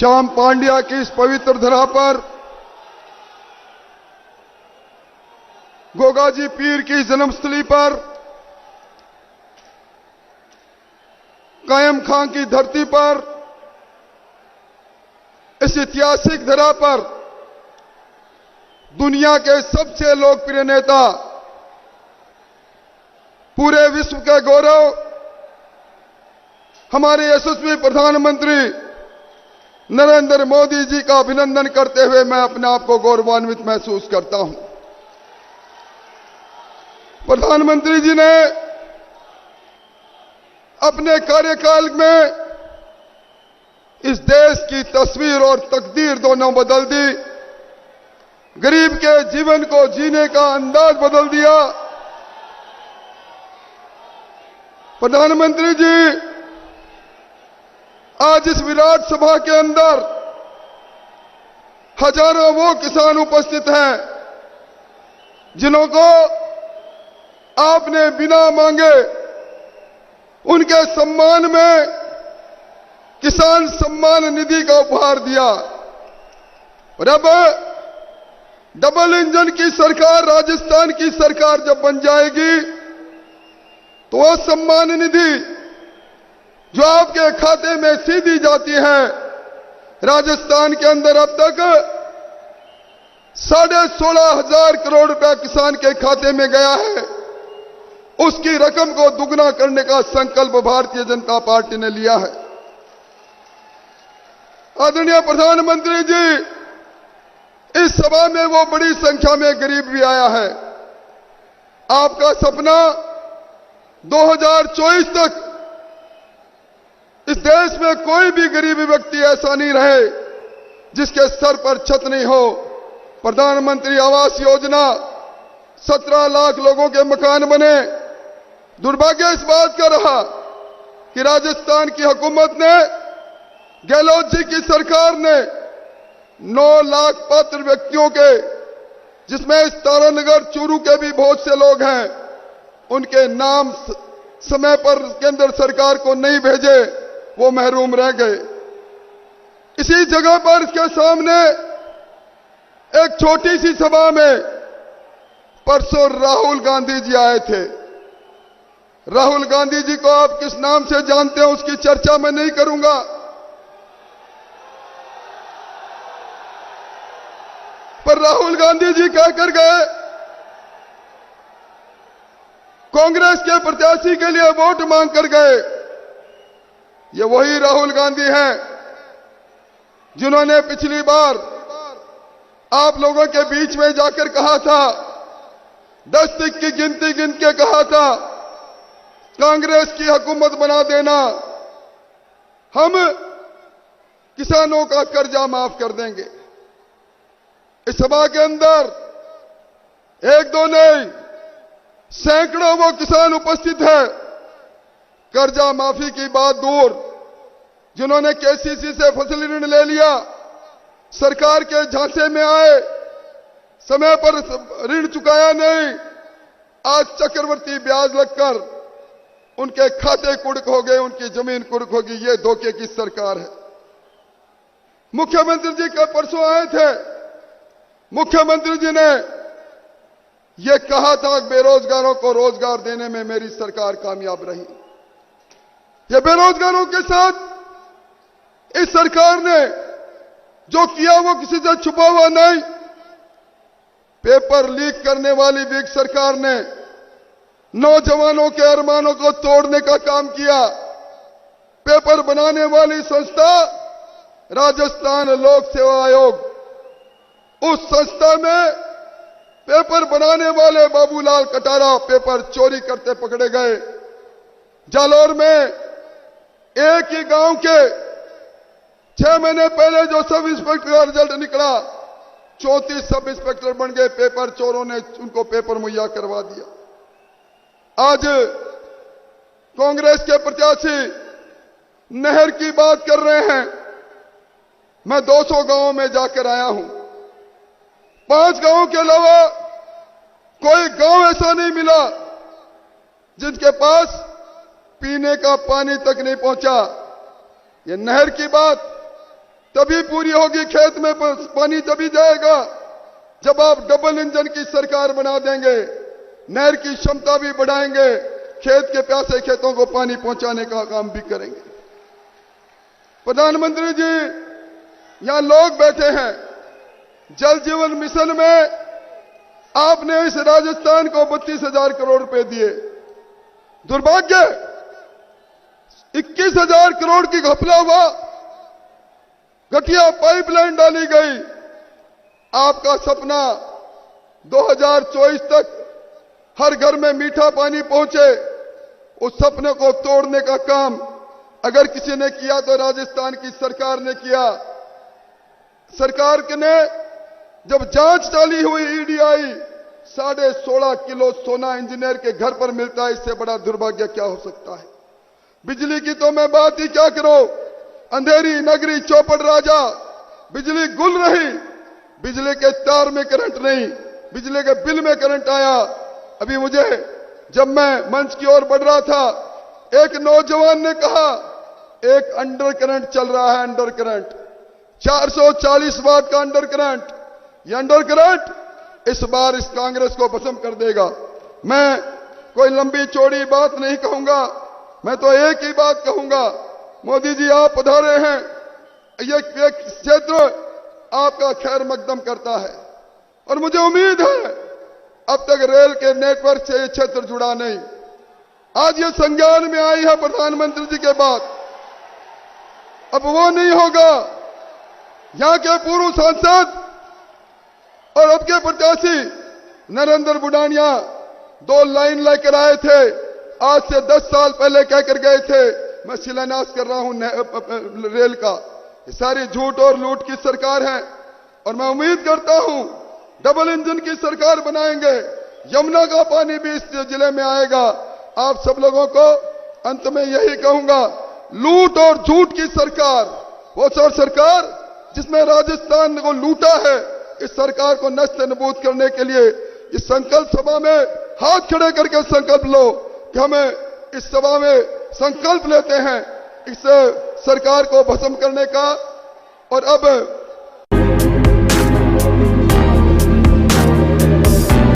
श्याम पांड्या की इस पवित्र धरा पर, गोगाजी पीर की जन्मस्थली पर, कायम खां की धरती पर, इस ऐतिहासिक धरा पर दुनिया के सबसे लोकप्रिय नेता, पूरे विश्व के गौरव, हमारे यशस्वी प्रधानमंत्री नरेंद्र मोदी जी का अभिनंदन करते हुए मैं अपने आप को गौरवान्वित महसूस करता हूं। प्रधानमंत्री जी ने अपने कार्यकाल में इस देश की तस्वीर और तकदीर दोनों बदल दी। गरीब के जीवन को जीने का अंदाज बदल दिया। प्रधानमंत्री जी आज इस विराट सभा के अंदर हजारों वो किसान उपस्थित हैं जिन्हों को आपने बिना मांगे उनके सम्मान में किसान सम्मान निधि का उपहार दिया। और अब डबल इंजन की सरकार, राजस्थान की सरकार जब बन जाएगी तो वह सम्मान निधि जो आपके खाते में सीधी जाती है, राजस्थान के अंदर अब तक 16,500 करोड़ रुपया किसान के खाते में गया है। उसकी रकम को दुगना करने का संकल्प भारतीय जनता पार्टी ने लिया है। आदरणीय प्रधानमंत्री जी, इस सभा में वो बड़ी संख्या में गरीब भी आया है। आपका सपना 2024 तक इस देश में कोई भी गरीब व्यक्ति ऐसा नहीं रहे जिसके सर पर छत नहीं हो। प्रधानमंत्री आवास योजना, 17 लाख लोगों के मकान बने। दुर्भाग्य इस बात का रहा कि राजस्थान की हुकूमत ने, गहलोत जी की सरकार ने 9 लाख पात्र व्यक्तियों के, जिसमें इस तारानगर चूरू के भी बहुत से लोग हैं, उनके नाम समय पर के अंदर सरकार को नहीं भेजे, वो महरूम रह गए। इसी जगह पर इसके सामने एक छोटी सी सभा में परसों राहुल गांधी जी आए थे। राहुल गांधी जी को आप किस नाम से जानते हैं उसकी चर्चा मैं नहीं करूंगा, पर राहुल गांधी जी कहकर गए कांग्रेस के प्रत्याशी के लिए वोट मांग कर गए। ये वही राहुल गांधी हैं जिन्होंने पिछली बार आप लोगों के बीच में जाकर कहा था, 10 तक की गिनती गिन के कहा था, कांग्रेस की हुकूमत बना देना, हम किसानों का कर्जा माफ कर देंगे। इस सभा के अंदर एक दो नहीं, सैकड़ों वो किसान उपस्थित है। कर्जा माफी की बात दूर, जिन्होंने केसीसी से फसल ऋण ले लिया, सरकार के झांसे में आए, समय पर ऋण चुकाया नहीं, आज चक्रवर्ती ब्याज लगकर उनके खाते कुर्क हो गए, उनकी जमीन कुर्क होगी। ये धोखे की सरकार है। मुख्यमंत्री जी कल परसों आए थे। मुख्यमंत्री जी ने यह कहा था कि बेरोजगारों को रोजगार देने में मेरी सरकार कामयाब रही। ये बेरोजगारों के साथ इस सरकार ने जो किया वो किसी से छुपा हुआ नहीं। पेपर लीक करने वाली विग सरकार ने नौजवानों के अरमानों को तोड़ने का काम किया। पेपर बनाने वाली संस्था राजस्थान लोक सेवा आयोग, उस संस्था में पेपर बनाने वाले बाबूलाल कटारा पेपर चोरी करते पकड़े गए। जालौर में एक ही गांव के 6 महीने पहले जो सब इंस्पेक्टर का रिजल्ट निकला, 34 सब इंस्पेक्टर बन गए। पेपर चोरों ने उनको पेपर मुहैया करवा दिया। आज कांग्रेस के प्रत्याशी नहर की बात कर रहे हैं। मैं 200 गांवों में जाकर आया हूं। 5 गांवों के अलावा कोई गांव ऐसा नहीं मिला जिनके पास पीने का पानी तक नहीं पहुंचा। ये नहर की बात तभी पूरी होगी, खेत में पानी तभी जाएगा जब आप डबल इंजन की सरकार बना देंगे, नहर की क्षमता भी बढ़ाएंगे, खेत के प्यासे खेतों को पानी पहुंचाने का काम भी करेंगे। प्रधानमंत्री जी, यहां लोग बैठे हैं, जल जीवन मिशन में आपने इस राजस्थान को 32,000 करोड़ रुपए दिए। दुर्भाग्य 21,000 करोड़ की घपला हुआ, घटिया पाइपलाइन डाली गई। आपका सपना 2024 तक हर घर में मीठा पानी पहुंचे, उस सपने को तोड़ने का काम अगर किसी ने किया तो राजस्थान की सरकार ने किया। सरकार ने जब जांच चाली हुई, ईडी आई, 16.5 किलो सोना इंजीनियर के घर पर मिलता है, इससे बड़ा दुर्भाग्य क्या हो सकता है। बिजली की तो मैं बात ही क्या करूं, अंधेरी नगरी चौपड़ राजा, बिजली गुल रही, बिजली के तार में करंट नहीं, बिजली के बिल में करंट आया। अभी मुझे जब मैं मंच की ओर बढ़ रहा था, एक नौजवान ने कहा एक अंडर करंट चल रहा है, अंडर करंट 440 वाट का अंडर करंट। ये अंडर करंट इस बार इस कांग्रेस को भस्म कर देगा। मैं कोई लंबी चौड़ी बात नहीं कहूंगा, मैं तो एक ही बात कहूंगा, मोदी जी आप पधारे हैं, ये क्षेत्र आपका खैर मकदम करता है और मुझे उम्मीद है अब तक रेल के नेटवर्क से ये क्षेत्र जुड़ा नहीं। आज ये संज्ञान में आई है प्रधानमंत्री जी के बाद, अब वो नहीं होगा। यहां के पूर्व सांसद और अब के प्रत्याशी नरेंद्र बुडानिया 2 लाइन लेकर आए थे, आज से 10 साल पहले कहकर गए थे मैं शिलान्यास कर रहा हूं रेल का। ये सारी झूठ और लूट की सरकार है और मैं उम्मीद करता हूं डबल इंजन की सरकार बनाएंगे, यमुना का पानी भी इस जिले में आएगा। आप सब लोगों को अंत में यही कहूंगा, लूट और झूठ की सरकार, वो सरकार जिसने राजस्थान को लूटा है, इस सरकार को नष्ट नबूद करने के लिए इस संकल्प सभा में हाथ खड़े करके संकल्प लो कि हमें इस सभा में संकल्प लेते हैं इस सरकार को भस्म करने का। और अब